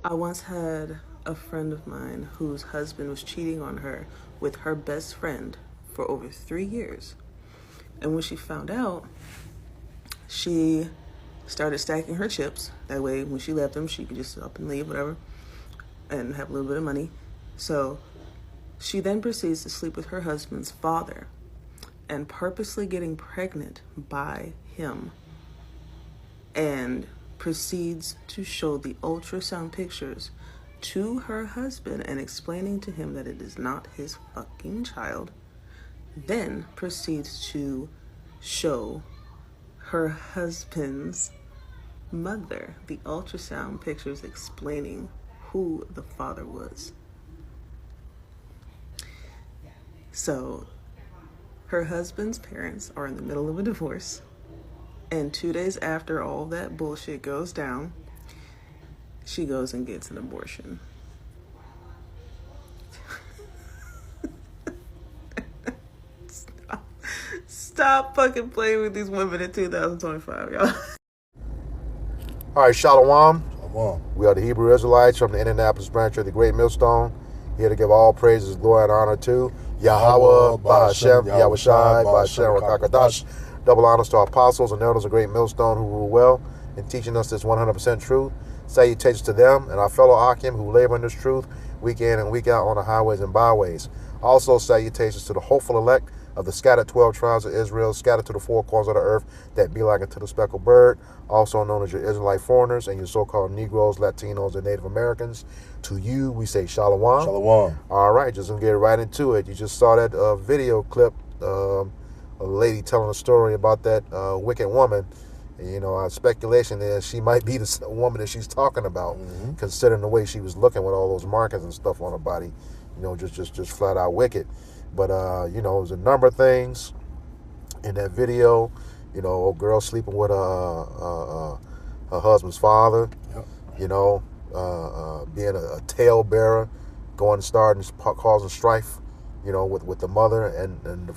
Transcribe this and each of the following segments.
I once had a friend of mine whose husband was cheating on her with her best friend for over 3 years. And when she found out, she started stacking her chips. That way, when she left them, she could just up and leave, whatever, and have a little bit of money. So she then proceeds to sleep with her husband's father and purposely getting pregnant by him, and proceeds to show the ultrasound pictures to her husband and explaining to him that it is not his fucking child. Then proceeds to show her husband's mother the ultrasound pictures explaining who the father was. So her husband's parents are in the middle of a divorce, and 2 days after all that bullshit goes down, she goes and gets an abortion. Stop fucking playing with these women in 2025, y'all. All right, Shalom. Shalom. We are the Hebrew Israelites from the Indianapolis branch of the Great Millstone, here to give all praises, glory, and honor to Yahweh, Ba'Hashem, Yahushai, Ba'Hashem, Rakakadash. Double honors to our apostles and elders of Great Millstone who rule well in teaching us this 100% truth. Salutations to them and our fellow Akim who labor in this truth week in and week out on the highways and byways. Also, salutations to the hopeful elect of the scattered 12 tribes of Israel, scattered to the four corners of the earth, that be like unto the speckled bird, also known as your Israelite foreigners and your so-called Negroes, Latinos, and Native Americans. To you, we say Shalom. Shalom. All right, just gonna get right into it. You just saw that video clip, a lady telling a story about that wicked woman. You know, our speculation is she might be the woman that she's talking about, considering the way she was looking with all those markings and stuff on her body. You know, just flat out wicked. But, you know, there's a number of things in that video. You know, a girl sleeping with her husband's father. Yep. You know, being a talebearer, going and starting, causing strife. You know, with the mother and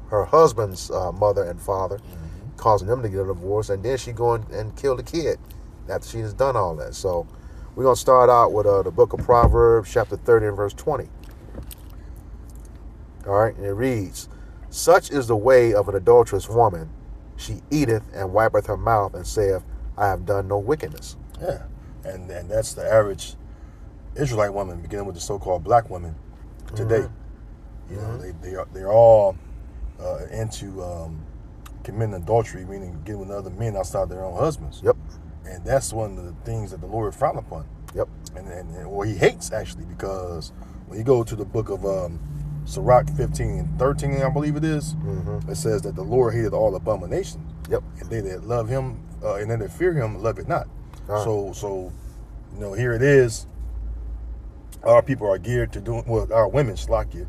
her husband's mother and father, causing them to get a divorce, and then she go and kill the kid after she has done all that. So we're gonna start out with the book of Proverbs, chapter 30 and verse 20. All right, and it reads, "Such is the way of an adulterous woman. She eateth and wipeth her mouth and saith, I have done no wickedness." Yeah, and that's the average Israelite woman, beginning with the so-called black women today. You know, they're all into committing adultery, meaning getting with other men outside their own husbands. Yep. And that's one of the things that the Lord frowned upon. Yep. And or he hates, actually, because when you go to the book of Sirach 15 and 13, I believe it is, it says that the Lord hated all abominations. Yep. And they that love him and they that fear him love it not. Right. So you know, here it is. Our people are geared to doing, well, our women, Slakia,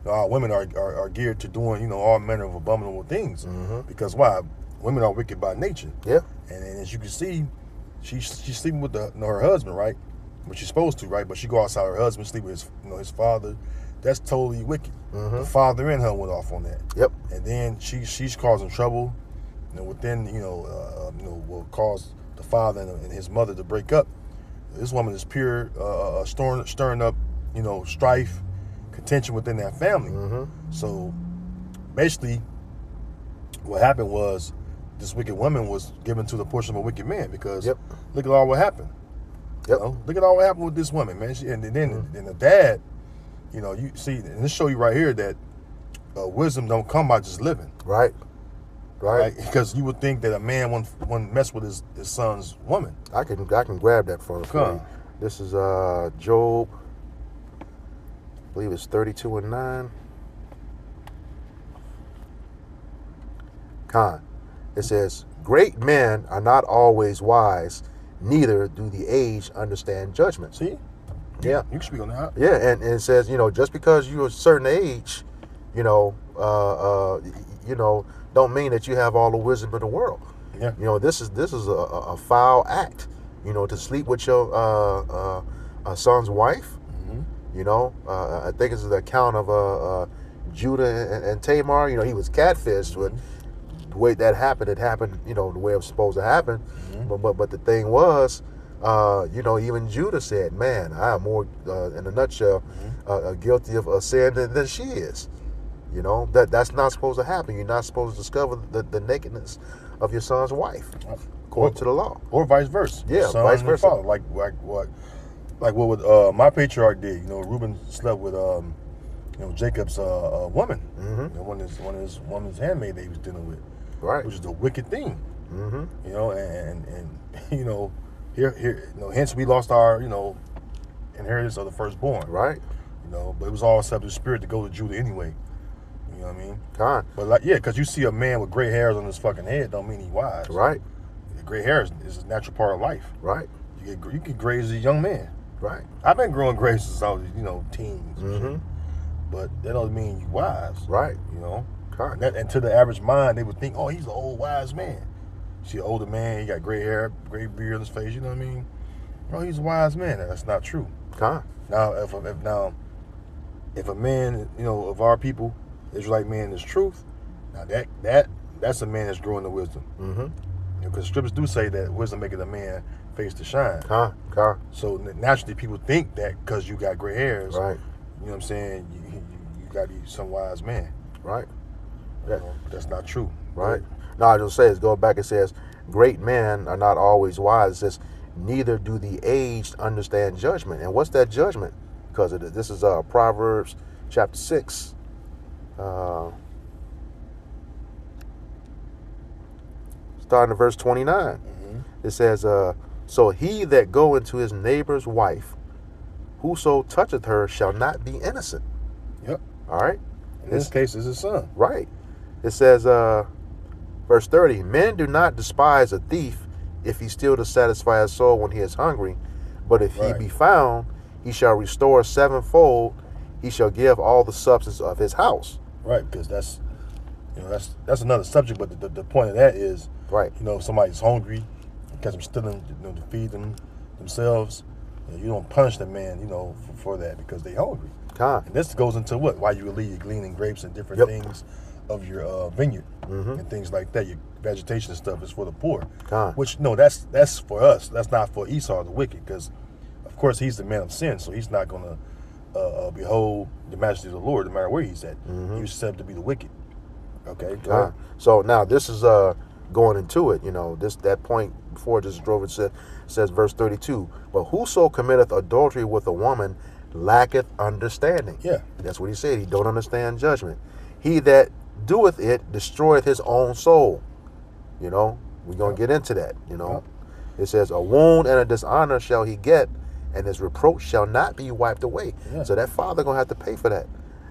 our women are geared to doing, you know, all manner of abominable things. Because why? Women are wicked by nature. Yeah. And as you can see, she's sleeping with her husband, right? But she's supposed to, right? But she go outside her husband, sleep with his father. That's totally wicked. The father in her went off on that. Yep. And then she's causing trouble. You know, within will cause the father and his mother to break up. This woman is pure stirring up, you know, strife, contention within that family. So basically, what happened was this wicked woman was given to the portion of a wicked man, because look at all what happened. Yep. You know? Look at all what happened with this woman, man. And then the dad, you know, you see, and this show you right here that wisdom don't come by just living. Right. Because you would think that a man wouldn't mess with his son's woman. I can grab that for you. This is Job, I believe it's 32 and 9. It says, "Great men are not always wise, neither do the aged understand judgment." See? Yeah. You can speak on that. Yeah, and it says, you know, just because you're a certain age, you know, don't mean that you have all the wisdom in the world. Yeah. You know, this is a foul act, you know, to sleep with your son's wife. You know, I think it's the account of Judah and Tamar. You know, he was catfished, but the way that happened, it happened, you know, the way it was supposed to happen. But the thing was, Even Judah said, man, I am more, in a nutshell, guilty of sin than she is. That's not supposed to happen. You're not supposed to discover the nakedness of your son's wife, according to the law. Or vice versa. Yeah, son vice versa. Father, like what my patriarch did. Reuben slept with Jacob's woman. Mm-hmm. One of his woman's handmaid that he was dealing with. Right. Which is a wicked thing. Mm-hmm. And here hence we lost our inheritance of the firstborn. Right. But it was all subject to spirit to go to Judah anyway. You know what I mean? Con. But because you see a man with gray hairs on his fucking head don't mean he wise. Right. Gray hair is a natural part of life. Right. You get gray as a young man. Right. I've been growing gray since I was teens. Mm-hmm. But that doesn't mean you wise. Right. Con. And to the average mind, they would think, oh, he's an old wise man. See an older man, he got gray hair, gray beard on his face. You know what I mean? Oh, he's a wise man. That's not true. Con. Now, if a man, of our people, Israelite man, is truth, now that's a man that's growing in wisdom. Mm-hmm. Because scriptures do say that wisdom maketh a man face to shine. Con. So naturally, people think that because you got gray hairs, Right. You know what I'm saying? You got to be some wise man. Right. That's not true. Right. No, I just say it. Go back. It says, "Great men are not always wise." It says, "Neither do the aged understand judgment." And what's that judgment? Because this is Proverbs chapter 6. Starting at verse 29. Mm-hmm. It says, "So he that go into his neighbor's wife, whoso toucheth her shall not be innocent." Yep. All right. In this case, it's his son. Right. It says, verse 30, "Men do not despise a thief if he steal to satisfy his soul when he is hungry. But if he be found, he shall restore sevenfold. He shall give all the substance of his house." Right, because that's that's another subject. But the point of that is, right. If somebody's hungry, because them stealing, to feed themselves, you don't punish the man, for that because they hungry. Con. And this goes into why you leave gleaning grapes and different things of your vineyard and things like that. Your vegetation and stuff is for the poor. Con. Which that's for us. That's not for Esau the wicked, because of course he's the man of sin, so he's not going to behold the majesty of the Lord no matter where he's at. He's said to be the wicked. Okay. Con. So now this is going into it. That point before just drove it says verse 32. "But whoso committeth adultery with a woman lacketh understanding." Yeah. That's what he said. He don't understand judgment. "He that doeth it destroyeth his own soul." We're going to get into that. It says, "A wound and a dishonor shall he get, and his reproach shall not be wiped away." Yeah. So that father going to have to pay for that.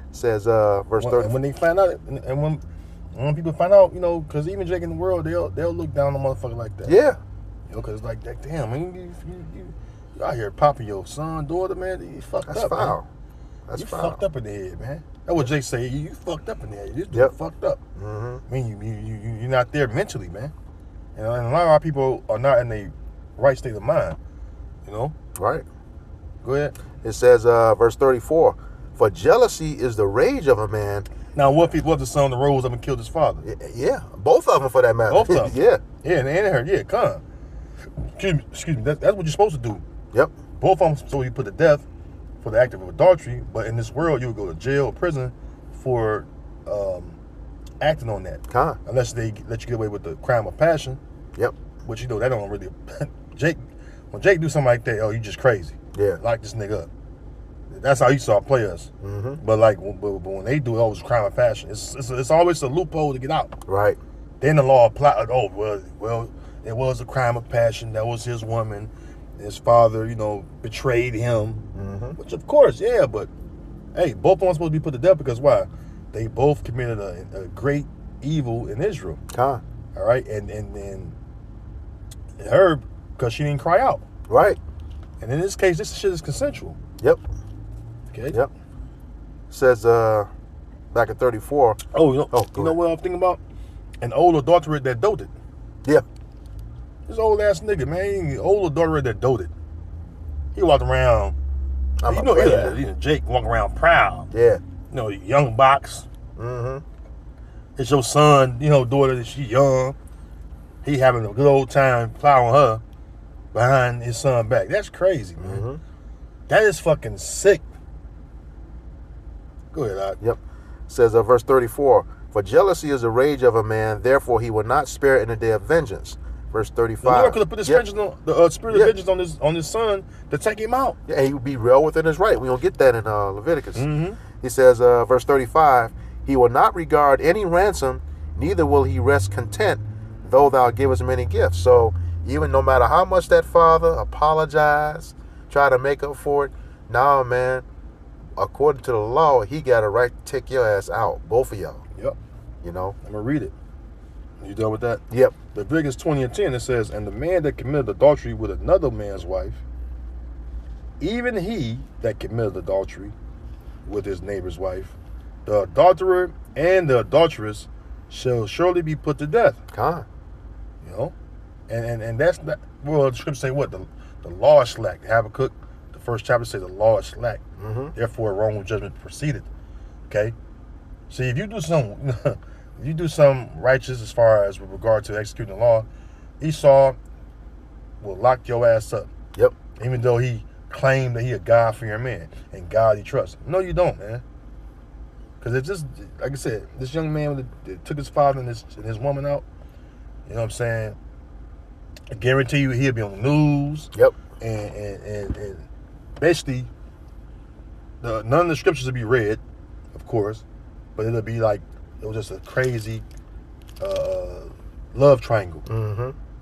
It says, verse 30. And when they find out, and when people find out, because even Jake in the world, they'll look down on a motherfucker like that. Yeah. Because it's like, damn, man, you out here popping your son, daughter, man, you fucked That's up, foul. man. That's you foul. fucked up in the head, man. That's what Jake say. You fucked up in the head. You Yep. fucked up. Mm-hmm. I mean, you're not there mentally, man. And a lot of our people are not in the right state of mind. Right. Go ahead. It says, verse 34, "For jealousy is the rage of a man." Now, what if the son that rose up and killed his father? Yeah, both of them for that matter. Both of them. Yeah. Yeah, and her. Yeah, come. Excuse me. That's what you're supposed to do. Yep. Both of them, so you put to death for the act of adultery. But in this world, you would go to jail or prison for acting on that. Con. Unless they let you get away with the crime of passion. Yep. Which that don't really. When Jake do something like that, oh, you just crazy. Yeah. Lock this nigga up. That's how Esau play us. Mm-hmm. But when they do it, oh, it's crime of passion. It's always a loophole to get out. Right. Then the law applied. Oh, well, it was a crime of passion. That was his woman. His father, betrayed him. Mm-hmm. Which, of course, yeah. But hey, both of them supposed to be put to death because why? They both committed a great evil in Israel. Con. All right, and her because she didn't cry out. Right. And in this case, this shit is consensual. Yep. Okay. Yep. Says back at 34. Oh, you know ahead. what I'm thinking about? An old adulterate that doted. Yeah. This old ass nigga, man, old adulterate that doted. He walked around. Jake walking around proud. Yeah. Young box. Mm-hmm. It's your son, daughter. She young. He having a good old time plowing her. behind his son back. That's crazy, man. That is fucking sick. Go ahead, Doc. Yep. Says verse 34, for jealousy is the rage of a man, therefore he will not spare in the day of vengeance. Verse 35. The Lord could have put his vengeance on, the spirit of vengeance on his son to take him out. Yeah, he would be well within his right. We don't get that in Leviticus. He says, verse 35, he will not regard any ransom, neither will he rest content, though thou givest many gifts. So even no matter how much that father apologize, try to make up for it, nah, man, according to the law, he got a right to take your ass out, both of y'all. Yep. You know? I'm going to read it. You done with that? Yep. Leviticus 20:10, it says, and the man that committed adultery with another man's wife, even he that committed adultery with his neighbor's wife, the adulterer and the adulteress shall surely be put to death. Con. You know? And that's not, well, the scripture say what? The law is slack. Habakkuk, the first chapter says the law is slack. Therefore, wrongful judgment proceeded. Okay? See, if you do some if you do something righteous as far as with regard to executing the law, Esau will lock your ass up. Yep. Even though he claimed that he a God-fearing man and God he trusts. No, you don't, man. Because it's just, like I said, this young man that took his father and his woman out, you know what I'm saying? I guarantee you he'll be on the news. Yep. And basically, none of the scriptures will be read, of course, but it'll be like, it was just a crazy love triangle.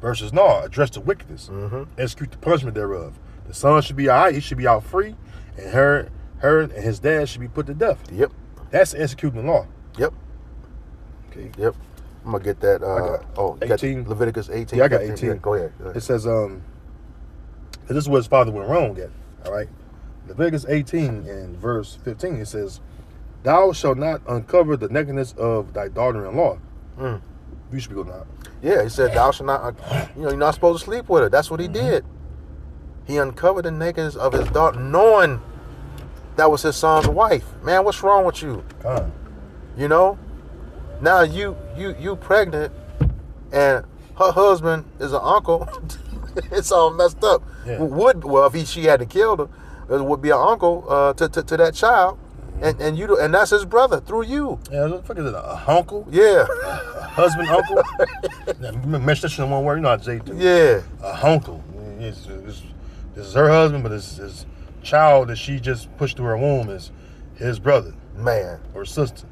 Versus no, address the wickedness, execute the punishment thereof. The son should be all right; he should be out free, and her and his dad should be put to death. Yep. That's executing the law. Yep. Okay. Yep. I'm gonna get that. You 18. got Leviticus 18. Yeah, I got 15. 18. Yeah, go ahead. It says, this is where his father went wrong at. All right, Leviticus 18 and verse 15. It says, "Thou shalt not uncover the nakedness of thy daughter-in-law." You should be going out. Yeah, he said, "Thou shalt not." You're not supposed to sleep with her. That's what he did. He uncovered the nakedness of his daughter, knowing that was his son's wife. Man, what's wrong with you? God. You know, now you pregnant, and her husband is an uncle. It's all messed up. Yeah. If she hadn't killed her, it would be an uncle to that child, and that's his brother through you. Yeah, what the fuck is it? A uncle? Yeah. A husband, uncle? Mesh that shit in one word. You know how Jay do. Yeah. A uncle. This is her husband, but his child that she just pushed through her womb is his brother. Man. Or sister.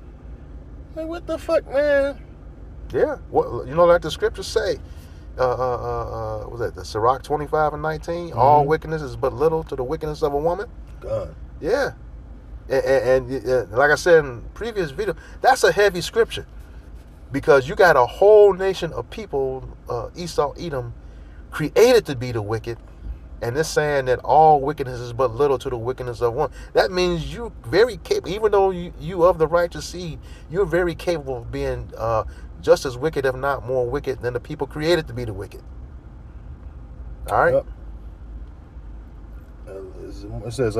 Like, what the fuck, man? Yeah. What, like the scriptures say. Was that the Sirach 25:19? All wickedness is but little to the wickedness of a woman. God. Yeah. And like I said in the previous video, that's a heavy scripture. Because you got a whole nation of people, Esau, Edom, created to be the wicked. And it's saying that all wickedness is but little to the wickedness of one. That means you very capable, even though you of the righteous seed, you're very capable of being just as wicked, if not more wicked, than the people created to be the wicked. All right? Yep. It says,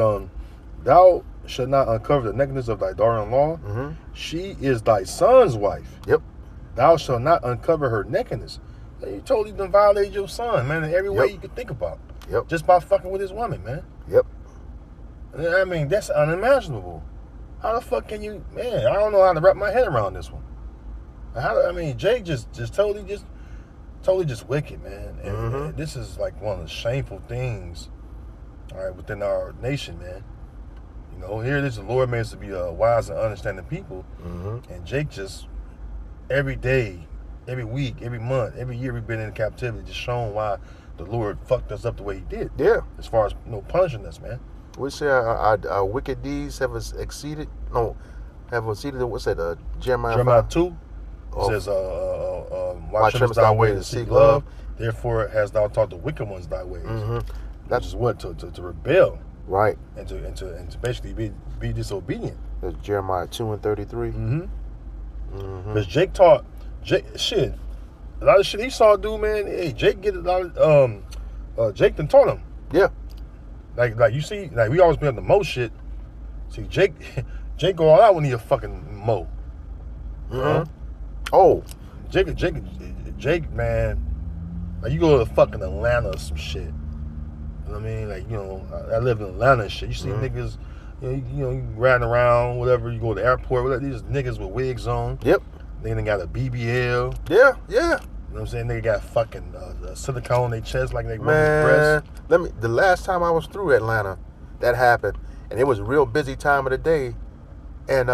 thou shalt not uncover the nakedness of thy daughter-in-law. She is thy son's wife. Yep. Thou shalt not uncover her nakedness. You totally done violated your son, man, in every way you could think about. Yep. Just by fucking with his woman, man. Yep. I mean, that's unimaginable. How the fuck can you, man? I don't know how to wrap my head around this one. Jake just totally wicked, man. And this is like one of the shameful things, all right, within our nation, man. You know, here it is, the Lord made us to be wise and understanding people, and Jake just every day, every week, every month, every year we've been in captivity, just showing why the Lord fucked us up the way He did. Yeah. As far as punishing us, man. We say our wicked deeds have exceeded. What's that? Jeremiah 2 says, "Why trimmest thy way to seek love? Therefore hast thou taught the wicked ones thy ways." That's just what to rebel, right? And to basically be disobedient. That's Jeremiah 2:33. Because Jake taught shit. A lot of shit Esau do, man. Hey, Jake get a lot of Jake done taught him. Yeah. Like you see, like we always been on the Mo shit. See, Jake go all out when he a fucking Mo. Oh, Jake, man. Like you go to fucking Atlanta or some shit. You know what I mean? Like, you know, I live in Atlanta and shit. You see niggas, you riding around, whatever. You go to the airport, whatever. These niggas with wigs on. Yep. They got a BBL. Yeah. You know what I'm saying? They got fucking silicone on their chest like they women's breasts. The last time I was through Atlanta, that happened, and it was a real busy time of the day, and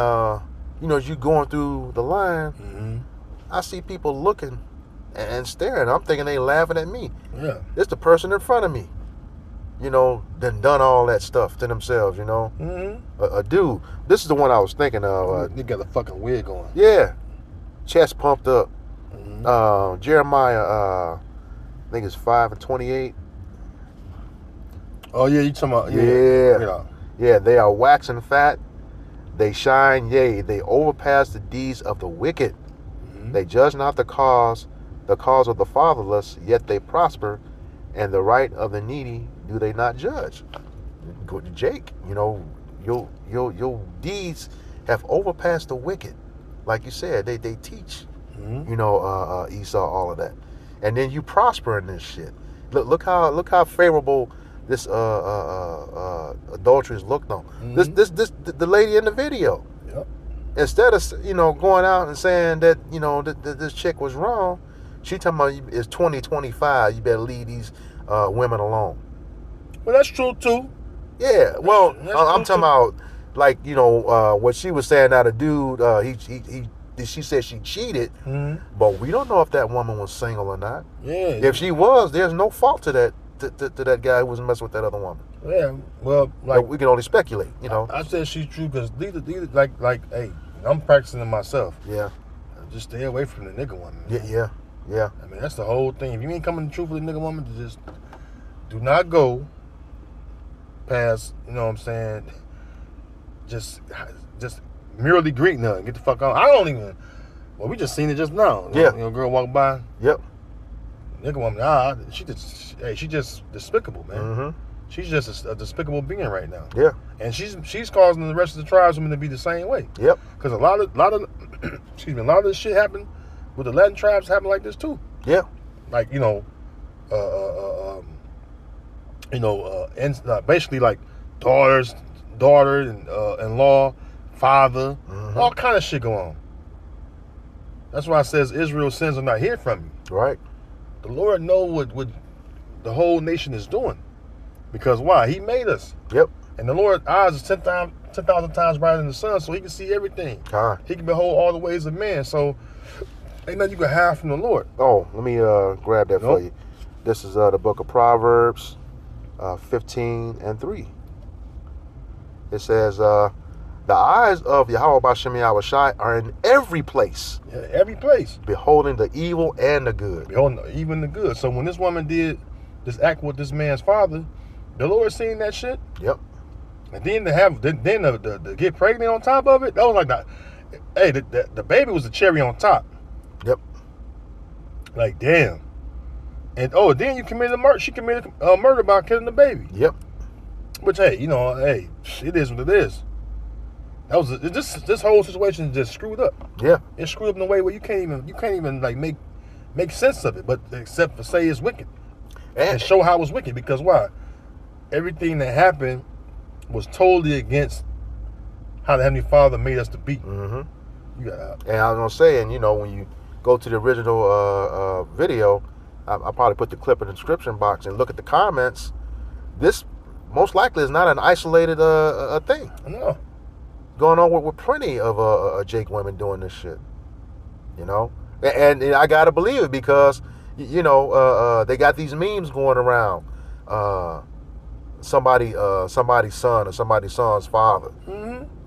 you know, as you going through the line, I see people looking and staring. I'm thinking they laughing at me. Yeah, it's the person in front of me. You know, done all that stuff to themselves. You know, a dude. This is the one I was thinking of. He got a fucking wig on. Yeah, chest pumped up. Jeremiah, I think it's 5:28. Oh yeah, you talking about yeah. They are waxing fat, they shine, yea, they overpass the deeds of the wicked. They judge not the cause of the fatherless, yet they prosper, and the right of the needy do they not judge. Go to Jake, you know, your deeds have overpassed the wicked. Like you said, they teach. You know, Esau, all of that, and then you prosper in this shit. Look how favorable this adulteries looked on. The lady in the video. Yep. Instead of, you know, going out and saying that, you know, this chick was wrong, she talking about it's 2025. You better leave these women alone. Well, that's true too. Yeah. Well, I'm talking too. about, like, you know, what she was saying. Now the dude, she said she cheated, but we don't know if that woman was single or not. Yeah. If she was, there's no fault to that to that guy who was messing with that other woman. Yeah. Well, like, but we can only speculate, you know. I said she's true because these like, hey, I'm practicing it myself. Yeah. Just stay away from the nigga woman. Man. Yeah. I mean, that's the whole thing. If you ain't coming to the truth with the nigga woman, just do not go past. You know what I'm saying? Just merely greeting her and get the fuck on. I don't even. Well, we just seen it just now. Yeah. You know, girl walk by. Yep. Nigga woman, she just despicable, man. She's just a despicable being right now. Yeah. And she's causing the rest of the tribesmen to be the same way. Yep. Because a lot of excuse me, a lot of this shit happened with the Latin tribes happen like this too. Yeah. Like, basically like daughter and in-law, father, all kind of shit go on. That's why it says Israel's sins are not hid from you. Right. The Lord knows what the whole nation is doing. Because why? He made us. Yep. And the Lord's eyes is 10,000 times brighter than the sun, so he can see everything. He can behold all the ways of man. So ain't nothing you can hide from the Lord. Oh, let me grab that for you. This is the book of Proverbs 15:3. It says, the eyes of Yahweh Bashem Yahushai are in every place. Yeah, every place. Beholding the evil and the good. Beholding even the good. So when this woman did this act with this man's father, the Lord seen that shit. Yep. And then to get pregnant on top of it, that was like that. Hey, the baby was the cherry on top. Yep. Like, damn. And then you committed murder. She committed murder by killing the baby. Yep. Which, hey, it is what it is. That was this whole situation is just screwed up. Yeah. It's screwed up in a way where you can't even like make sense of it, but except for say it's wicked and show how it's wicked. Because why? Everything that happened was totally against how the Heavenly Father made us to be. And Yeah. I was gonna say, and when you go to the original video, I'll probably put the clip in the description box and look at the comments. This most likely is not an isolated thing. No. Going on with plenty of Jake women doing this shit, and I gotta believe it because they got these memes going around, somebody's son or somebody's son's father,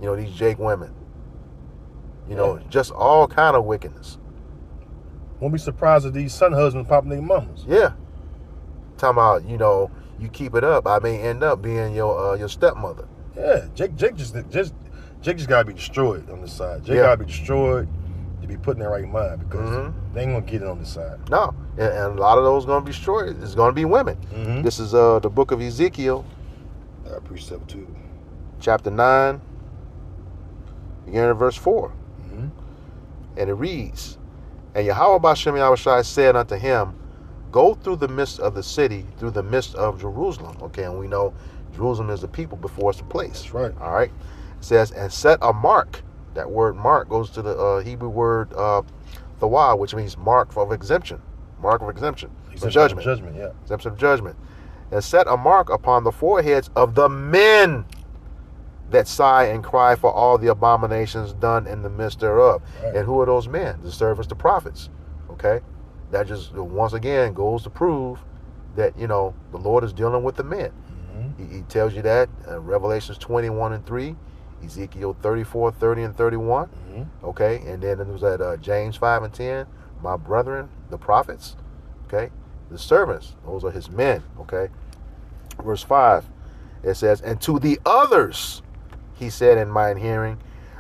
these Jake women, just all kind of wickedness. Won't be surprised if these son husbands popping their mamas. Yeah, talking about you keep it up, I may end up being your stepmother. Yeah, Jake just gotta be destroyed on this side. Jake gotta be destroyed to be put in the right mind because they ain't gonna get it on this side. No, and a lot of those gonna be destroyed. It's gonna be women. This is the book of Ezekiel, precept 2, chapter 9, beginning at verse 4, and it reads, "And Yahweh Bashem Yahushai said unto him, go through the midst of the city, through the midst of Jerusalem. Okay, and we know Jerusalem is the people before it's the place. That's right. All right. It says, and set a mark. That word mark goes to the Hebrew word thawah, which means mark of exemption. Mark of exemption. Of judgment. Judgment, yeah. Exemption of judgment. And set a mark upon the foreheads of the men that sigh and cry for all the abominations done in the midst thereof. Right. And who are those men? The servants, the prophets. Okay? That just once again goes to prove that, you know, the Lord is dealing with the men. He tells you that Revelations 21:3, Ezekiel 34:30 and 31. Okay? And then it was at James 5:10, my brethren, the prophets. Okay? The servants, those are his men. Okay? Verse 5, it says, and to the others, he said in mine hearing,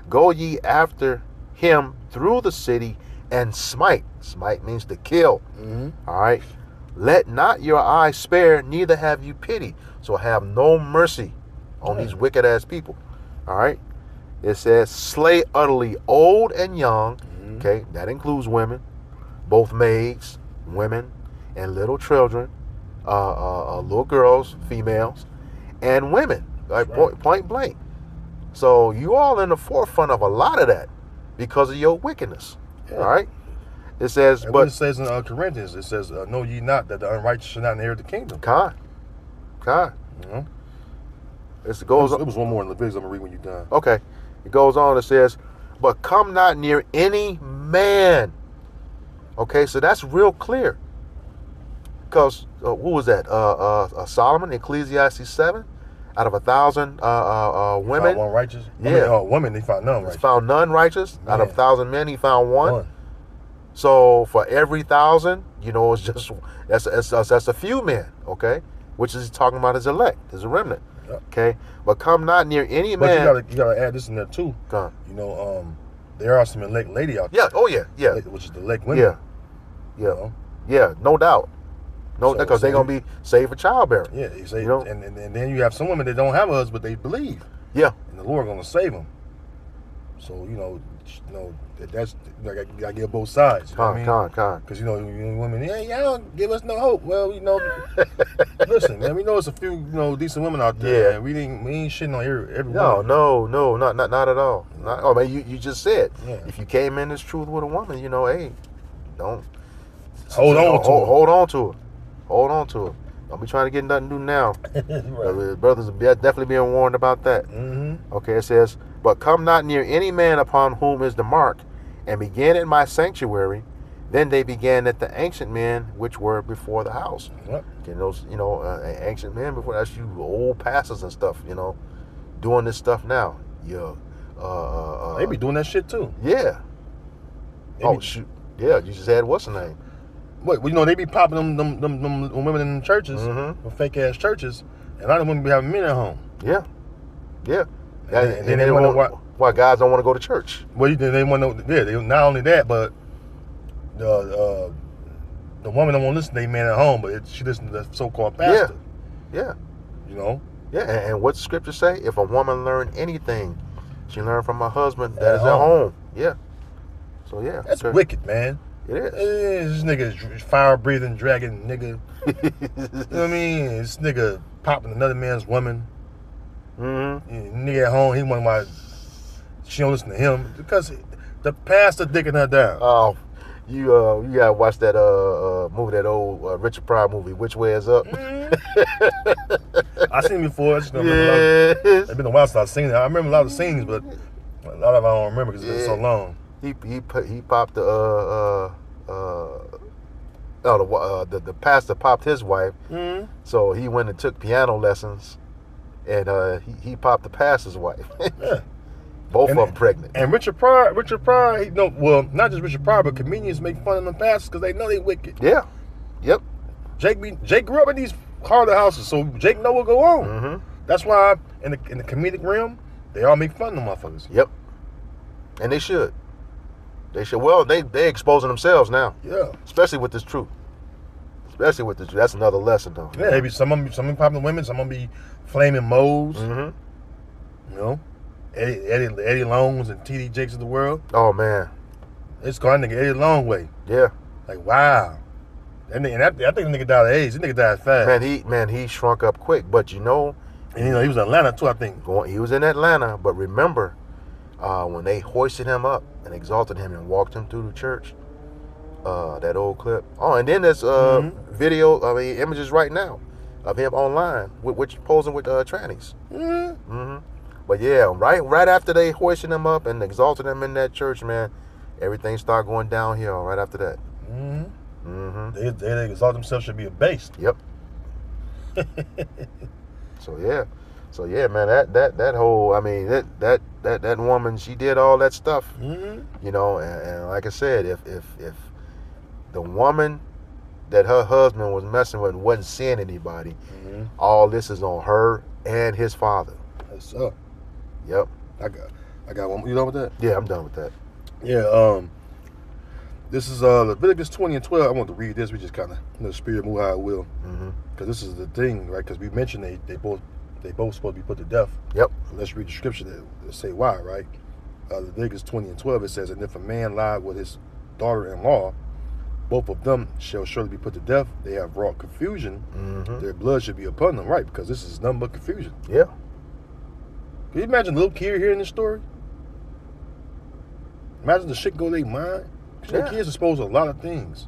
go ye after him through the city and smite. Smite means to kill. All right. Let not your eye spare, neither have you pity. So have no mercy on these wicked ass people. All right. It says, slay utterly old and young. Okay. That includes women, both maids, women, and little children, little girls, females, and women. Like point blank. So you all in the forefront of a lot of that because of your wickedness. Yeah. All right. It says, and but what it says in Corinthians, it says, know ye not that the unrighteous shall not inherit the kingdom. Con. You know? It goes. It was one more in Leviticus. I'm gonna read when you're done. Okay. It goes on. It says, but come not near any man. Okay, so that's real clear. Because what was that? Solomon, Ecclesiastes 7. Out of 1,000 women, found one righteous. Yeah, women they found none righteous. Found none righteous. Yeah. Out of 1,000 men, he found one. So for every 1,000, you know, it's just that's a few men. Okay, which is talking about his elect, his remnant. Yep. Okay, but come not near any but man. you gotta add this in there too. You know, there are some elect lady out there. Yeah. Oh yeah. Which is the elect women. Yeah. You know? Yeah. No doubt. No, because they're gonna be saved for childbearing. Yeah, you say, you know? and then you have some women that don't have a husband, but they believe. Yeah, and the Lord gonna save them. So you know that's you gotta give both sides. You know what I mean? Because you know women, y'all don't give us no hope. Well, you know, listen, man, we know it's a few decent women out there. Yeah, we ain't shitting on every woman. No, not at all. I mean, you just said if you came in this truth with a woman, you know, hey, don't hold on to her. Hold on to it. Don't be trying to get nothing new now. Right. Brothers are definitely being warned about that. Okay, it says, but come not near any man upon whom is the mark, and begin at my sanctuary. Then they began at the ancient men which were before the house. Yep. And those, ancient men before, that's you old pastors and stuff, doing this stuff now. Yeah. They be doing that shit too. Yeah. Shoot. Yeah, you just had what's the name? What, they be popping them women in the churches, fake ass churches, and a lot of women be having men at home. Yeah. And then they wonder why guys don't want to go to church. Well, they want to know. Yeah, they, not only that, but the woman don't want to listen to their man at home, but she listens to the so-called pastor. Yeah. You know. Yeah, and what scripture say? If a woman learn anything, she learn from her husband that is at home. Yeah. So yeah, that's wicked, man. It is. This nigga is fire-breathing dragon nigga. You know what I mean? This nigga popping another man's woman. Nigga at home, he wonder why she don't listen to him because the pastor dicking her down. Oh, you gotta watch that movie, that old Richard Pryor movie, Which Way Is Up. I seen it before. I just don't remember. It's been a while since I've seen it. I remember a lot of scenes, but a lot of it I don't remember because it's been so long. He popped the pastor popped his wife, so he went and took piano lessons, and he popped the pastor's wife. Both of them pregnant. And Richard Pryor, not just Richard Pryor, but comedians make fun of them pastors because they know they wicked. Yeah, yep. Jake grew up in these harder houses, so Jake know what go on. That's why in the comedic realm, they all make fun of them motherfuckers. Yep, and they should. Well, they exposing themselves now. Yeah. Especially with this truth. That's another lesson, though. Yeah, maybe some popping women, some of them be flaming moles. You know, Eddie Longs and TD Jakes of the world. Oh man, it's going to Eddie Long way. Yeah. Like wow. And I think the nigga died of AIDS. The nigga died fast. Man, he shrunk up quick. But you know, and he was in Atlanta too, I think. He was in Atlanta, but remember, when they hoisted him up and exalted him and walked him through the church, that old clip. Oh, and then there's video, images right now of him online, posing with trannies. But yeah, right after they hoisted him up and exalted him in that church, man, everything started going downhill right after that. They exalt themselves should be abased. Yep. So yeah, man, that whole, that woman, she did all that stuff, you know, and like I said, if the woman that her husband was messing with wasn't seeing anybody, all this is on her and his father. That's up. Yep. I got one. You done with that? Yeah, I'm done with that. Yeah. This is Leviticus 20 and 12. I want to read this. We just kind of, the spirit move how it will, because this is the thing, right? Because we mentioned they both supposed to be put to death. Yep. So let's read the scripture that say why, right? Leviticus 20 and 12. It says, and if a man lie with his daughter-in-law, both of them shall surely be put to death. They have wrought confusion. Their blood should be upon them, right? Because this is nothing but confusion. Yeah. Can you imagine a little kid hearing this story? Imagine the shit go their mind. Because kids are exposed to a lot of things.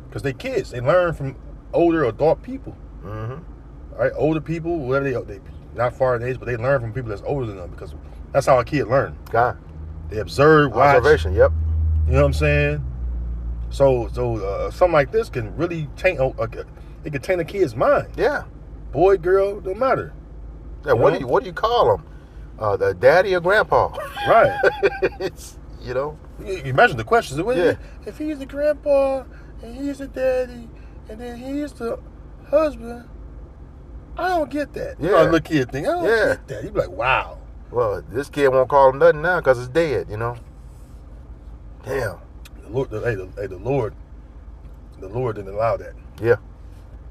Because they kids. They learn from older adult people. Right? Older people, whatever they not far in age, but they learn from people that's older than them. Because that's how a kid learn. God. They observe, watch. Observation, yep. You know what I'm saying? So something like this can really taint. It can taint a kid's mind. Yeah. Boy, girl, don't matter. Yeah. What do you call them? The daddy or grandpa? Right. It's, you know. You imagine the questions. If he's the grandpa and he's the daddy and then he's the husband, I don't get that. You know, a little kid thing. I don't get that. You be like, wow. Well, this kid won't call him nothing now because it's dead. You know. Damn. The Lord didn't allow that. Yeah.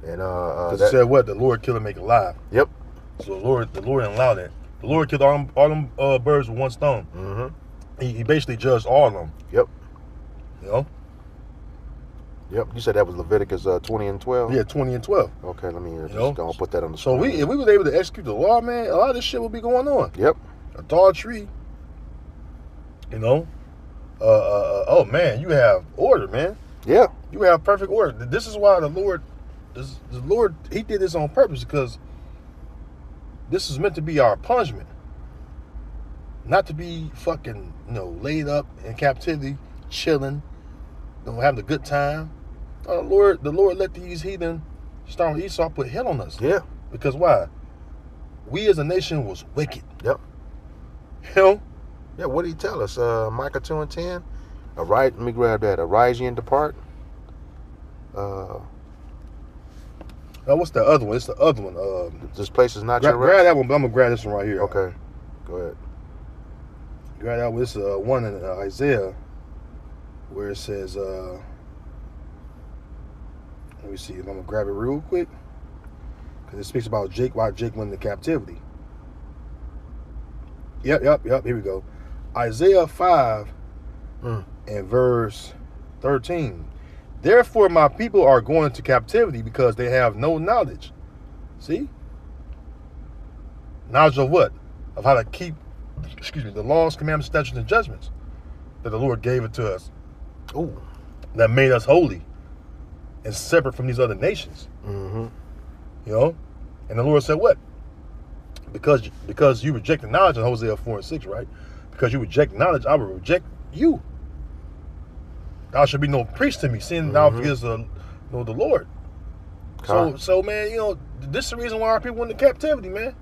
And because it said what? The Lord kill and make alive. Yep. So the Lord didn't allow that. The Lord killed all them birds with one stone. He basically judged all of them. Yep. You know? Yep. You said that was Leviticus 20 and 12? Yeah, 20 and 12. Okay, let me just go put that on the screen. So if we was able to execute the law, man, a lot of this shit would be going on. Yep. Adultery. You know? Oh man, you have order, man. Yeah. You have perfect order. This is why the Lord, he did this on purpose, because this is meant to be our punishment. Not to be fucking, laid up in captivity, chilling, having a good time. The Lord let these heathen start with Esau put hell on us. Yeah. Because why? We as a nation was wicked. Yep. You know? Yeah, what did he tell us? Micah 2 and 10? Let me grab that. Arise ye and depart. What's the other one? It's the other one. This place is not your rest. Grab that one, but I'm going to grab this one right here. Okay. Go ahead. Grab that one. This is one in Isaiah where it says, let me see if I'm going to grab it real quick. Because it speaks about why Jake went into captivity. Yep. Here we go. Isaiah 5 and verse 13. Therefore my people are going into captivity because they have no knowledge. See? Knowledge of what? Of how to keep, the laws, commandments, statutes, and judgments that the Lord gave it to us. Ooh. That made us holy and separate from these other nations. Mm-hmm. You know? And the Lord said what? Because you reject the knowledge in Hosea 4 and 6, right? Because you reject knowledge, I will reject you. Thou should be no priest to me, seeing thou forgets the Lord. So man, this is the reason why our people went into captivity, man.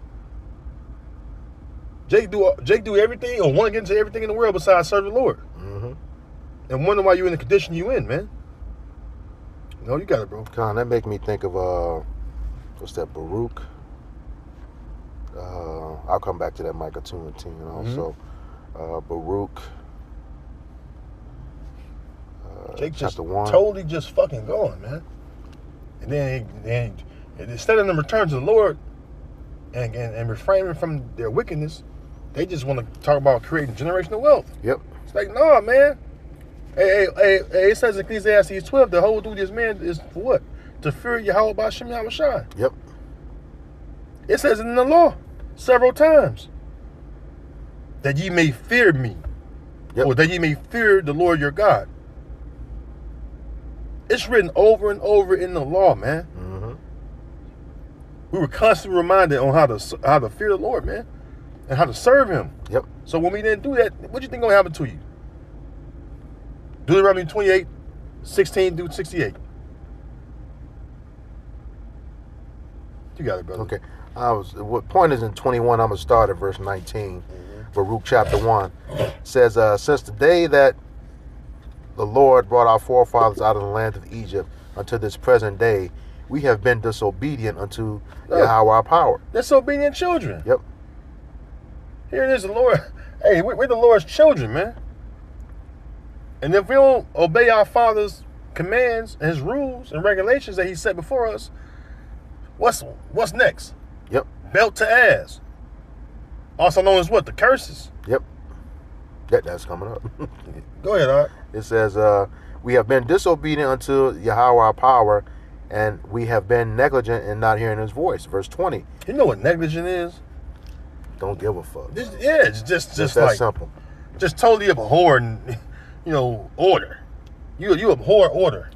Jake do everything or want to get into everything in the world besides serve the Lord. And wonder why you're in the condition you in, man. You got it, bro. Con, that make me think of what's that, Baruch? I'll come back to that Micah 2 and 10 also. Baruch. Jake just 1. totally just fucking going, man. And then instead of them return to the Lord and refraining from their wickedness, they just want to talk about creating generational wealth. Yep. It's like, nah, man. It says in Ecclesiastes 12, the whole duty of this man is for what? To fear Yahweh Ba'Shem Yahweh Shai. Yep. It says it in the law several times. That ye may fear me. Yep. Or that ye may fear the Lord your God. It's written over and over in the law, man. Mm-hmm. We were constantly reminded on how to fear the Lord, man. And how to serve him. Yep. So when we didn't do that, what do you think gonna happen to you? Deuteronomy 28, 16 through 68. You got it, brother. Okay. What point is in 21? I'm gonna start at verse 19. Baruch chapter 1 says, since the day that the Lord brought our forefathers out of the land of Egypt unto this present day, we have been disobedient unto Yahweh our power. Disobedient children. Yep. Here it is, the Lord. Hey, we're the Lord's children, man. And if we don't obey our Father's commands and his rules and regulations that he set before us, what's next? Yep. Belt to ass. Also known as what? The curses. Yep. That's coming up. Go ahead, Art. It says, we have been disobedient unto Yahweh our power, and we have been negligent in not hearing his voice. Verse 20. You know what negligent is? Don't give a fuck. It's just that like simple. Just totally abhorring, order. You abhor order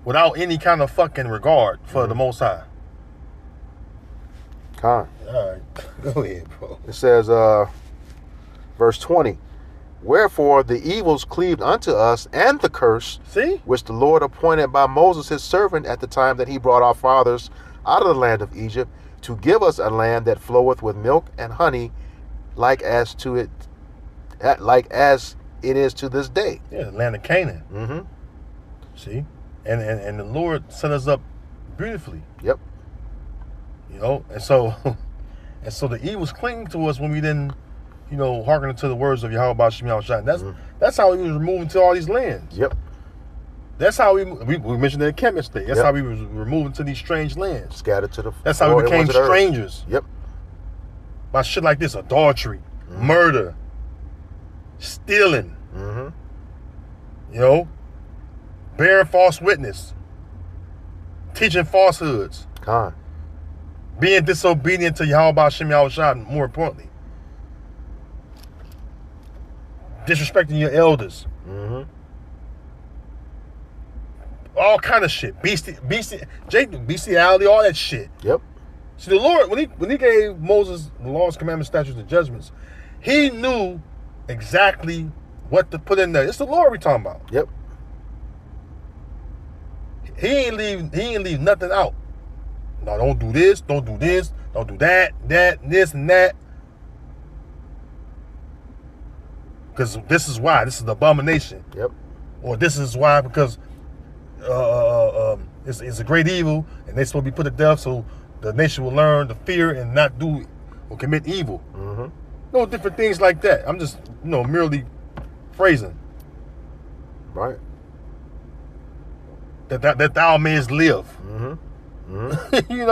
without any kind of fucking regard for the Most High. All right, go ahead, bro. It says, verse 20, wherefore the evils cleaved unto us, and the curse, which the Lord appointed by Moses his servant at the time that he brought our fathers out of the land of Egypt, to give us a land that floweth with milk and honey, like as it is to this day. Yeah, the land of Canaan. Mm-hmm. See, and the Lord set us up beautifully. Yep. And so the evils cling to us when we didn't, hearken to the words of Yahweh Ba'Shem Yahweh Shai. That's how we was removing to all these lands. Yep. That's how we mentioned it in Kemet State. That's how we was removing to these strange lands. Scattered to the. That's how we became strangers. Yep. By shit like this: adultery, murder, stealing. Mm-hmm. Bearing false witness, teaching falsehoods. Being disobedient to Yahweh Ba'Shem Yahweh Shai, more importantly. Disrespecting your elders. Mm-hmm. All kind of shit. Bestiality, all that shit. Yep. See, the Lord, when he gave Moses the laws, commandments, statutes, and judgments, he knew exactly what to put in there. It's the Lord we talking about. Yep. He ain't leave nothing out. No, don't do this, don't do this, don't do that, this and that. Because this is why. This is the abomination. Yep. Or this is why, because it's a great evil, and they're supposed to be put to death, so the nation will learn to fear and not do or commit evil. Mm-hmm. No different things like that. I'm just, merely phrasing. Right. That thou mayest live. Mm-hmm. Mm-hmm. You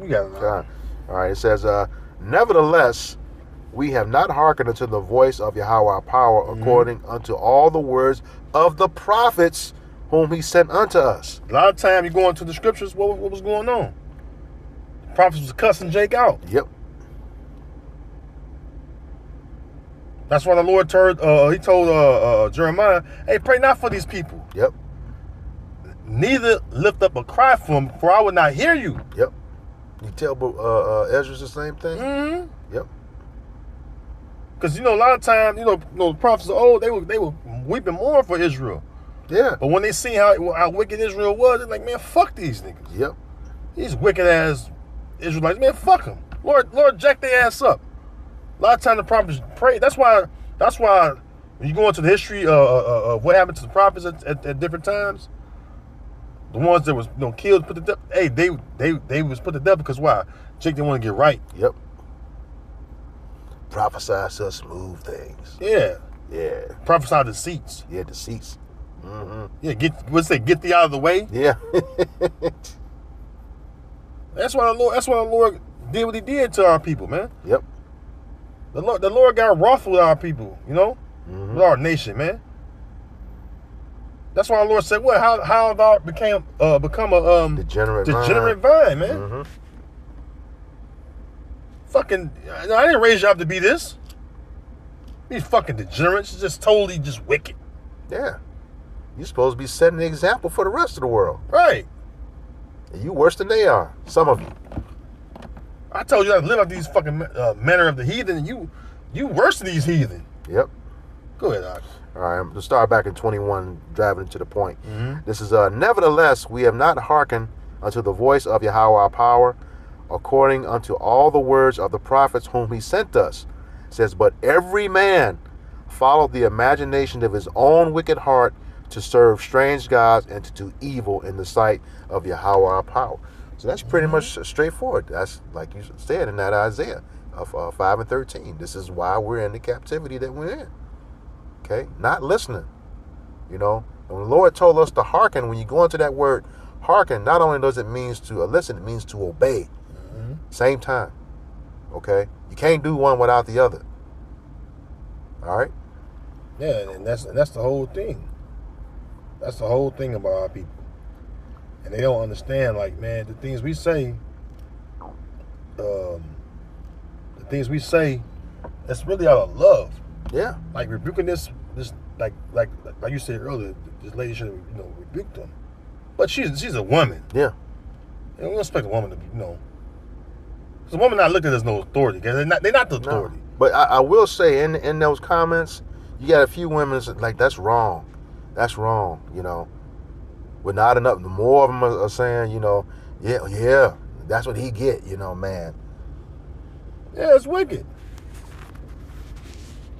got it. All right. It says, nevertheless, we have not hearkened unto the voice of Yahweh our power, according unto all the words of the prophets whom he sent unto us. A lot of time you go into the scriptures, what was going on? The prophets was cussing Jake out. Yep. That's why the Lord told Jeremiah, hey, pray not for these people. Yep. Neither lift up a cry for them, for I will not hear you. Yep. You tell Ezra the same thing? Mm-hmm. Yep. Because, a lot of times, the prophets of old, they were weeping more for Israel. Yeah. But when they see how wicked Israel was, they're like, man, fuck these niggas. Yep. These wicked ass Israelites, man, fuck them. Lord, jack their ass up. A lot of times the prophets pray. That's why when you go into the history of what happened to the prophets at different times, the ones that was killed, put to death, hey, they was put to death because why? Jake didn't want to get right. Yep. Prophesy such smooth things. Yeah. Yeah. Prophesy deceits. Yeah, deceits. Mm-hmm. Yeah, get thee out of the way. Yeah. That's why the Lord did what he did to our people, man. Yep. The Lord got wroth with our people, with our nation, man. That's why our Lord said, "What? How thou become a degenerate vine, man? Fucking, I didn't raise you up to be this. These fucking degenerates, just totally just wicked. Yeah, you're supposed to be setting the example for the rest of the world, right? And you worse than they are. Some of you. I told you I live like these fucking manner of the heathen, and you worse than these heathen. Yep. Go ahead, Doc. All right, I'm going to start back in 21, driving to the point. This is, nevertheless, we have not hearkened unto the voice of Yahweh our power, according unto all the words of the prophets whom he sent us. It says, but every man followed the imagination of his own wicked heart to serve strange gods and to do evil in the sight of Yahweh our power. So that's pretty much straightforward. That's like you said in that Isaiah of 5 and 13. This is why we're in the captivity that we're in. Okay, not listening, And when the Lord told us to hearken, when you go into that word hearken, not only does it mean to listen, it means to obey. Same time. Okay, you can't do one without the other. All right. Yeah, and that's the whole thing. That's the whole thing about our people, and they don't understand. Like, man, the things we say, it's really out of love. Yeah. Like rebuking this like you said earlier, this lady should have rebuked them, but she's a woman. Yeah. And we don't expect a woman to because a woman not looked at as no authority, because they're not the authority. No. But I will say in those comments, you got a few women that's like, that's wrong. That's wrong. But not enough. The more of them are saying, yeah, that's what he get. Man. Yeah, it's wicked.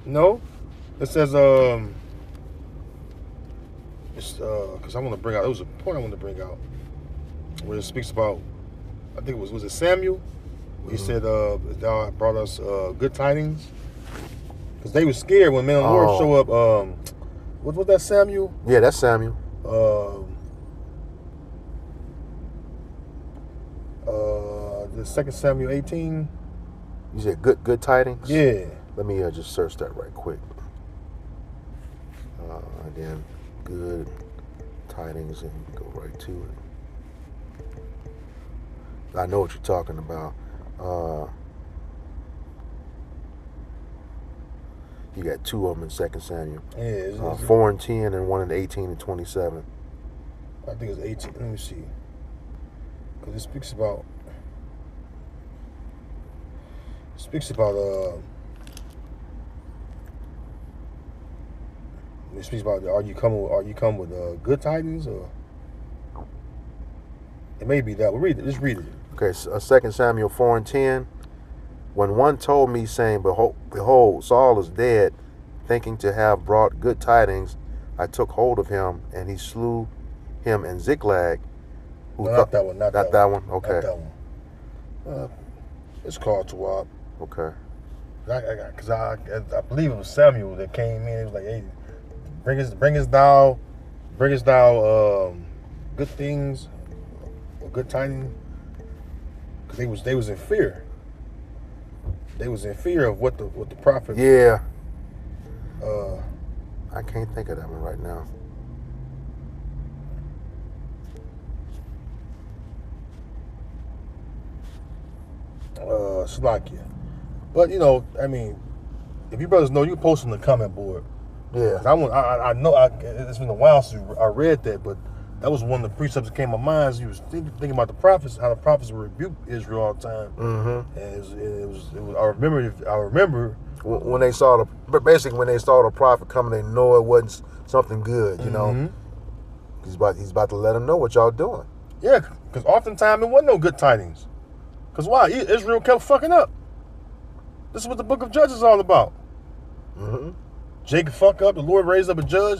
No, it says it's because I want to bring out. It was a point I want to bring out where it speaks about. I think was it Samuel? He said, "Thou brought us good tidings," because they were scared when men of the Lord show up. What was that, Samuel? Yeah, that's Samuel. The 2 Samuel 18. You said good tidings. Yeah. Let me just search that right quick. Again, good tidings, and go right to it. I know what you're talking about. You got two of them in 2 Samuel. Yeah. 4 and 10, and 1 and 18 and 27. I think it's 18. Let me see. Because it speaks about. It speaks about are you come with good tidings, or it may be that. We'll read it. Just read it. Okay, so, 2 Samuel 4 and 10. When one told me, saying, Behold, Saul is dead, thinking to have brought good tidings, I took hold of him, and he slew him in Ziklag. Not that one. Not that one. Okay. Not that one. It's called Tawab. Okay. Because I believe it was Samuel that came in. It was like, hey, bring us thou good things or good tidings. Because they was in fear. They was in fear of what the prophet. Yeah. I can't think of that one right now. Slovakia. But I mean, if you brothers know, you can post on the comment board. Yeah. I know it's been a while since I read that, but that was one of the precepts that came to my mind. You was thinking about the prophets, how the prophets would rebuke Israel all the time. Mm-hmm. And it was. I remember when they saw the prophet coming, they know it wasn't something good. He's about to let them know what y'all doing. Yeah, because oftentimes it wasn't no good tidings. Because why? Israel kept fucking up. This is what the book of Judges is all about. Mm-hmm. Jacob fuck up, the Lord raised up a judge,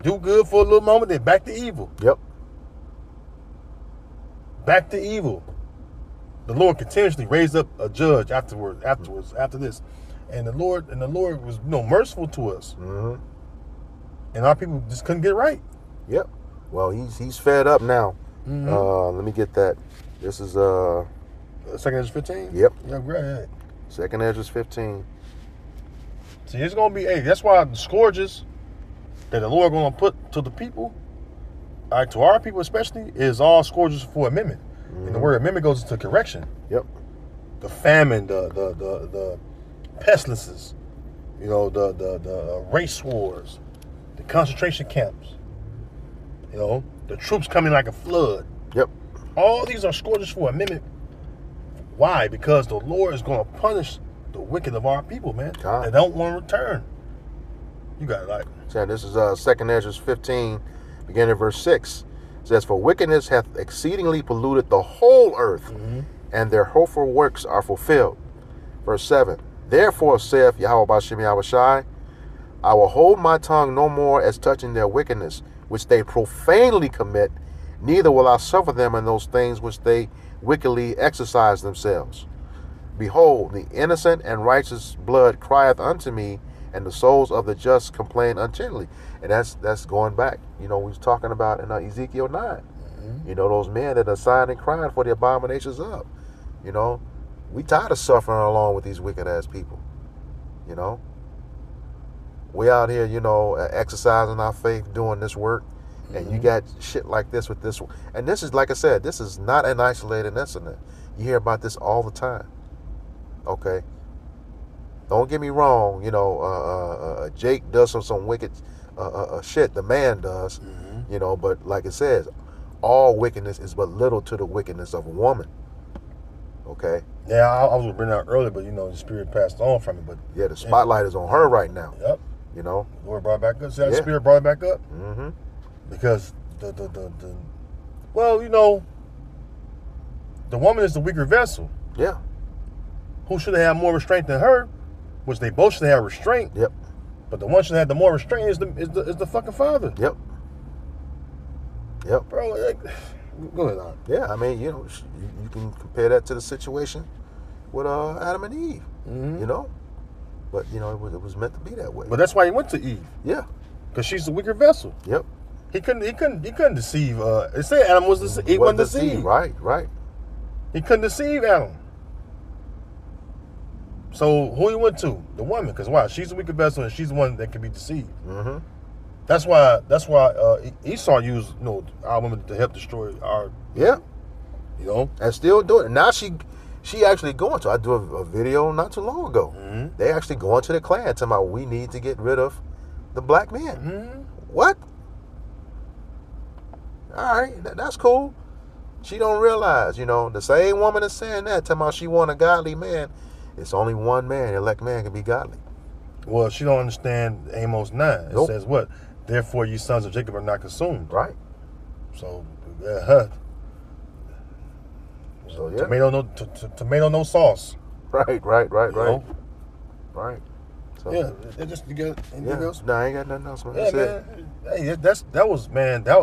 do good for a little moment, then back to evil. Yep. Back to evil. The Lord continuously raised up a judge after this. And the Lord was merciful to us. Mm-hmm. And our people just couldn't get right. Yep. Well, he's fed up now. Mm-hmm. Let me get that. This is 2 Ezra 15? Yep. Yeah, go ahead. 2 Ezra 15. See, it's gonna be. Hey, that's why the scourges that the Lord gonna put to the people, all right, to our people especially, is all scourges for amendment. And the word amendment goes into correction. Yep. The famine, the pestilences, you know, the race wars, the concentration camps, you know, the troops coming like a flood. Yep. All these are scourges for amendment. Why? Because the Lord is going to punish the wicked of our people, man. God. They don't want to return. You got it, like. So this is 2 Ezra 15, beginning at verse 6. It says, "For wickedness hath exceedingly polluted the whole earth, and their hurtful works are fulfilled." Verse 7. "Therefore saith Yahweh Bashem Yahushai, I will hold my tongue no more as touching their wickedness, which they profanely commit, neither will I suffer them in those things which they wickedly exercise themselves. Behold, the innocent and righteous blood crieth unto me, and the souls of the just complain untenably." And that's going back. You know, we was talking about in Ezekiel 9. You know, those men that are sighing and crying for the abominations of. You know, we tired of suffering along with these wicked ass people. You know, we out here, you know, exercising our faith, doing this work, and you got shit like this with this. And this is, like I said, this is not an isolated incident. You hear about this all the time. Okay. Don't get me wrong, you know, Jake does some wicked shit, the man does, you know, but like it says, all wickedness is but little to the wickedness of a woman. Okay? Yeah, I was going to bring that out earlier, but, you know, the spirit passed on from it. But yeah, the spotlight is on her right now. Yep. You know? The Lord brought it back up. See how the spirit brought it back up? Mm-hmm. Because well, you know, the woman is the weaker vessel. Yeah. Who should have had more restraint than her? Which they both should have restraint. Yep. But the one should have the more restraint is the fucking father. Yep. Yep. Bro, like, go ahead on. Yeah, I mean, you know, you can compare that to the situation with Adam and Eve. You know, but you know, it was meant to be that way. But that's why he went to Eve. Yeah. Because she's the weaker vessel. Yep. He couldn't deceive. It said Adam was he wasn't deceived. Right. He couldn't deceive Adam. So who he went to? The woman, because why? She's the weaker vessel, and she's the one that can be deceived. That's why Esau used, you know, our women to help destroy our. Yeah. You know, and still doing it. Now she actually going to. I do a video not too long ago. They actually going to the clan talking about we need to get rid of the black men. What? All right, that's cool. She don't realize, you know, the same woman is saying that, talking about she want a godly man. It's only one man, elect man, can be godly. Well, she don't understand Amos 9. It Nope. says what? Therefore, you sons of Jacob are not consumed. Right. So, So yeah. Tomato, no sauce. Right. You know? Right. So, Yeah, they just you got anything else? No, I ain't got nothing else, man. Yeah, That's man. Hey,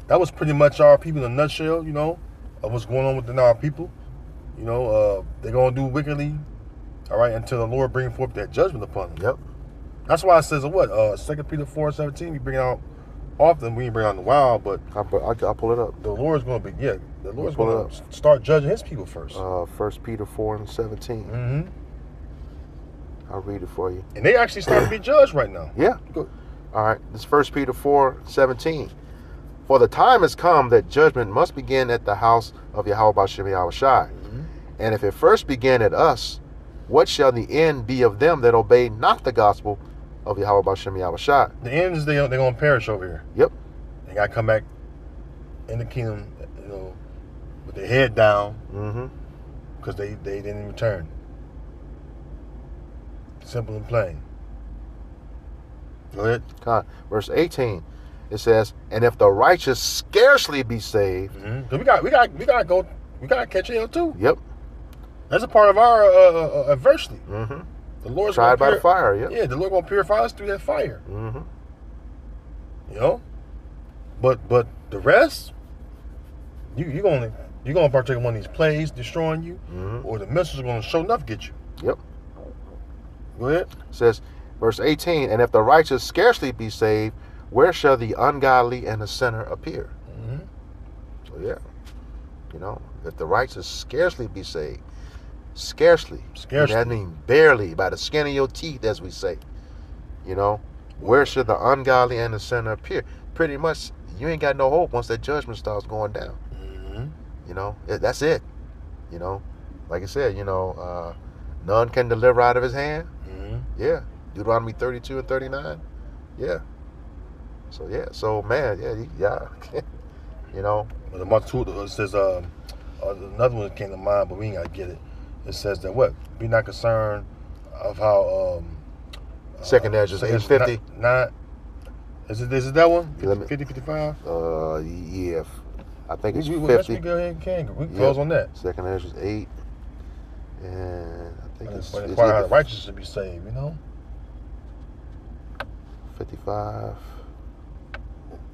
that was pretty much our people in a nutshell. You know, of what's going on within our people. You know, they're gonna do wickedly, all right, until the Lord bring forth that judgment upon them. Yep. That's why it says what 2 Peter 4:17. We bring out often. We bring out in a while, but I'll pull it up. the Lord's gonna be the Lord's Pull it gonna up. start judging His people first. 1 Peter 4:17. I'll read it for you. And they actually start to be judged right now. Yeah. Go. All right. This is 1 Peter 4:17. For the time has come that judgment must begin at the house of Yahweh Bashem Yahushai. And if it first began at us, what shall the end be of them that obey not the gospel of Yahweh Bashem Yahushai? The end is they're gonna perish over here. Yep. They gotta come back in the kingdom, you know, with their head down, because they didn't return. Simple and plain. Go ahead. Verse 18, it says, "And if the righteous scarcely be saved," So we gotta catch hell too. Yep. That's a part of our adversity. The Lord's Tried by gonna the fire. Yep. Yeah, the Lord gonna purify us through that fire. You know, but the rest, you're gonna partake in one of these plagues destroying you, or the missiles are gonna show enough get you. Yep. Go ahead. It says, verse 18, "And if the righteous scarcely be saved, where shall the ungodly and the sinner appear?" So yeah, you know, if the righteous scarcely be saved, Scarcely. Scarcely. I mean, barely, by the skin of your teeth, as we say. You know, where should the ungodly and the sinner appear? Pretty much, you ain't got no hope once that judgment starts going down. Mm-hmm. You know, that's it. You know, like I said, you know, none can deliver out of his hand. Mm-hmm. Yeah. Deuteronomy 32 and 39. Yeah. So man, yeah. You know. But the multitude, it says, another one that came to mind, but we ain't got to get it. It says that what? Be not concerned of how. Second Ezra 850. Not. Is it that one? 50, 55? Yeah. I think it's We 50. go ahead and can. We can close on that. Second Ezra 8. And I think it's inquire how the righteous should be saved, you know? 55.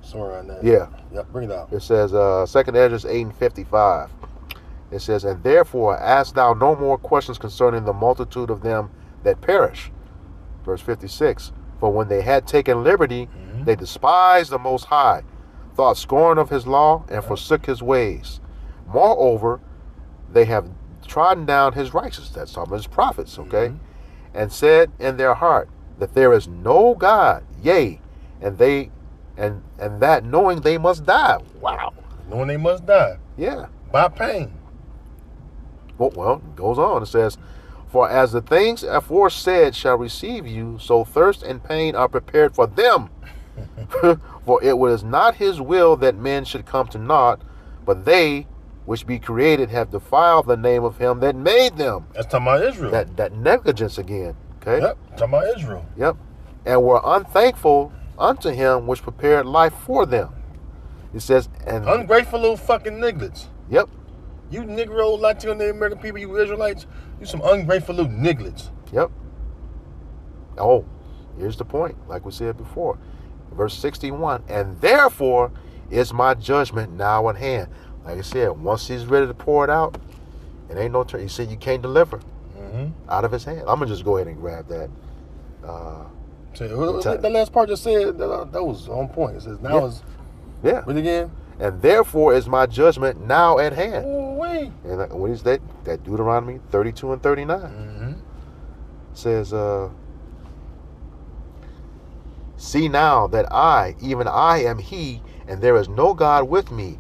Sorry on that. Yeah. Yep, bring it out. It says, Second Ezra 8 and 55. It says, and therefore ask thou no more questions concerning the multitude of them that perish. Verse 56. For when they had taken liberty, they despised the Most High, thought scorn of his law, and forsook his ways. Moreover, they have trodden down his righteousness, that's some of his prophets, okay? And said in their heart that there is no God, yea, and that knowing they must die. Wow. Knowing they must die. Yeah. By pain. Well, it goes on. It says, for as the things aforesaid shall receive you, so thirst and pain are prepared for them. For it was not his will that men should come to naught, but they which be created have defiled the name of him that made them. That's talking about Israel. That negligence again. Okay? Yep, talking about Israel. Yep. And were unthankful unto him which prepared life for them. It says, and ungrateful little fucking nigglets. Yep. You Negro, Latino, Native American people, you Israelites, you some ungrateful little nigglets. Yep. Oh, here's the point, like we said before. Verse 61, and therefore is my judgment now at hand. Like I said, once he's ready to pour it out, it ain't no turn. He said you can't deliver out of his hand. I'm going to just go ahead and grab that. The last part just said, that was on point. It says, now is... Yeah. Read again. And therefore is my judgment now at hand. Ooh-wee. And what is that? That Deuteronomy 32 and 39. Says, see now that I, even I am he, and there is no God with me.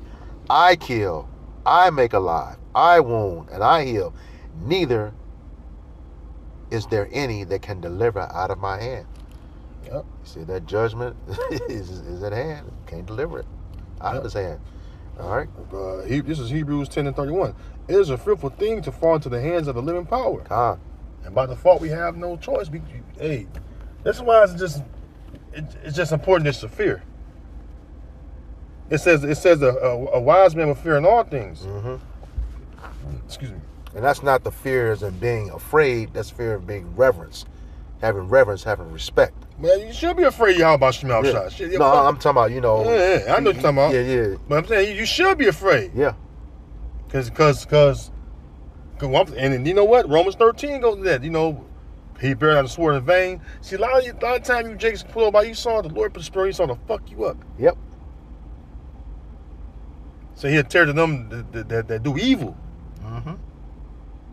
I kill, I make alive, I wound, and I heal. Neither is there any that can deliver out of my hand. Yep. See, that judgment is at hand. Can't deliver it out of his hand. All right. This is Hebrews 10 and 31. It is a fearful thing to fall into the hands of the living power. And by default, we have no choice. That's why it's just important just to fear. It says a wise man will fear in all things. Excuse me. And that's not the fear as in being afraid. That's fear of being reverence. Having reverence, having respect. Man, you should be afraid of Yahweh Shema Shah. No, I'm talking about, you know. Yeah, I know what you're talking about. Yeah. But I'm saying you should be afraid. Yeah. Because and you know what? Romans 13 goes to that. You know, he buried out the sword in vain. See, a lot of time you Jake's pull up by Esau, the Lord put a spur on Esau to fuck you up. Yep. So he'll tear to them that do evil.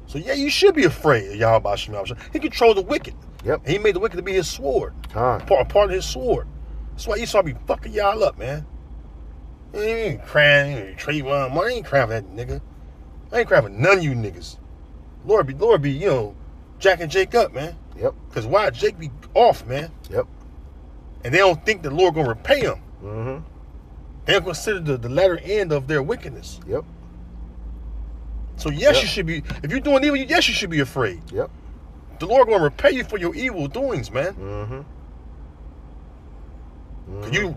So yeah, you should be afraid of Yahweh Shema. He controls the wicked. Yep. And he made the wicked to be his sword. Part of his sword. That's why Esau be fucking y'all up, man. He ain't crying, Trayvon. I ain't crying for that nigga. I ain't crying for none of you niggas. Lord be, you know, Jack and Jake up, man. Yep. Because why? Jake be off, man. Yep. And they don't think the Lord gonna repay them. They don't consider the latter end of their wickedness. Yep. So yes, you should be. If you're doing evil, yes, you should be afraid. Yep. The Lord gonna repay you for your evil doings, man. You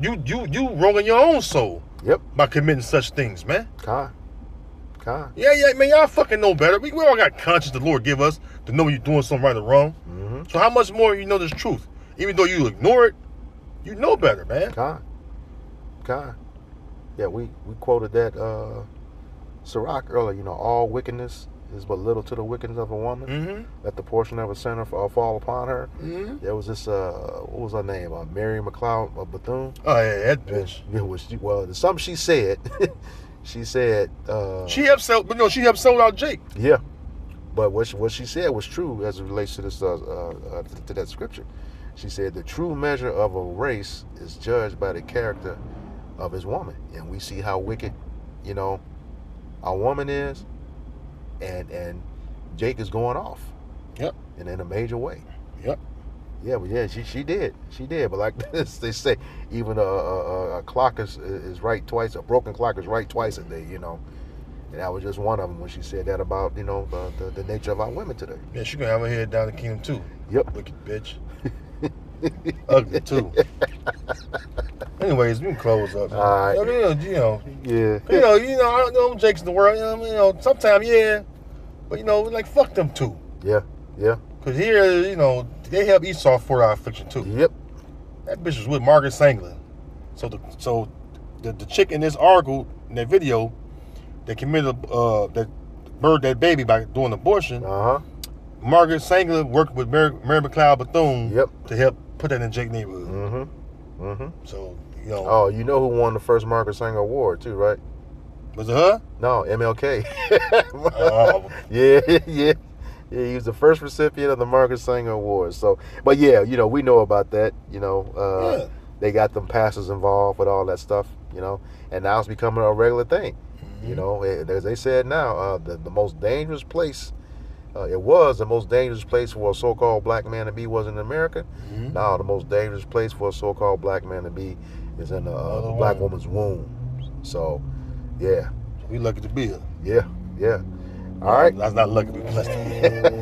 wronging your own soul. Yep. By committing such things, man. Yeah, man, y'all fucking know better. We all got conscience the Lord give us to know when you're doing something right or wrong. So how much more you know this truth? Even though you ignore it, you know better, man. Yeah, we quoted that Sirach earlier. You know, all wickedness is but little to the wickedness of a woman. Let the portion of a sinner fall upon her. There was this what was her name? Mary McLeod Bethune. Oh yeah, that bitch. Well, something she said. She said she helped sell out Jake. Yeah, But what she said was true as it relates to this to that scripture. She said the true measure of a race is judged by the character of his woman, and we see how wicked, our woman is, and Jake is going off. Yep. And in a major way. Yep. Yeah, but yeah, she did. But like this, they say, even a clock is right twice. A broken clock is right twice a day. And that was just one of them when she said that about the nature of our women today. Yeah, she gonna have her head down the kingdom too. Yep. Wicked bitch. Ugly too. Anyways, we can close up. Man. All right. Yeah. I know Jake's in the world. Sometimes but like fuck them too. Yeah. Cause here, they help Esau for our affliction too. Yep. That bitch was with Margaret Sanger. So the chick in this article in that video, that committed that baby by doing abortion. Margaret Sanger worked with Mary McLeod Bethune. Yep. To help put that in Jake neighborhood. So Oh, you know who won the first Margaret Sanger Award too, right? Was it her? No, MLK. Oh. Yeah. He was the first recipient of the Margaret Sanger Award. So, but yeah, we know about that. They got them pastors involved with all that stuff. And now it's becoming a regular thing. As they said now, the most dangerous place. It was the most dangerous place for a so-called black man to be was in America. Now the most dangerous place for a so-called black man to be is in the black woman's womb. So, yeah. We lucky to be here. Yeah. All right. That's not lucky to be blessed to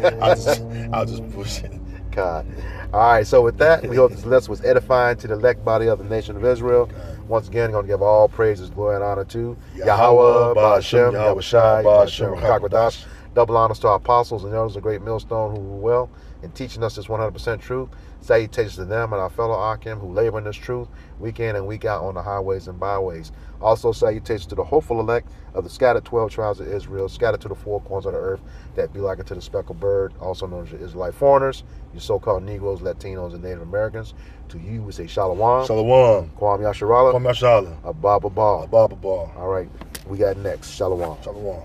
be. I'll just push it. God. All right. So with that, we hope this lesson was edifying to the elect body of the nation of Israel. Once again, going to give all praises, glory, and honor to Yahweh, Ba'Shem, Yahweh Shai, Ba'Shem, Rakakwadash. Double honors to our apostles and elders of great millstone who were well in teaching us this 100% truth. Salutations to them and our fellow Akim who labor in this truth week in and week out on the highways and byways. Also salutations to the hopeful elect of the scattered 12 tribes of Israel, scattered to the four corners of the earth, that be like unto the speckled bird, also known as the Israelite foreigners, you so-called Negroes, Latinos, and Native Americans. To you, we say Shalom. Shalom. Kwam Yasharala. Kwam Yasharala. Ababa Ba. Ababa Ba. All right, we got next. Shalom. Shalom.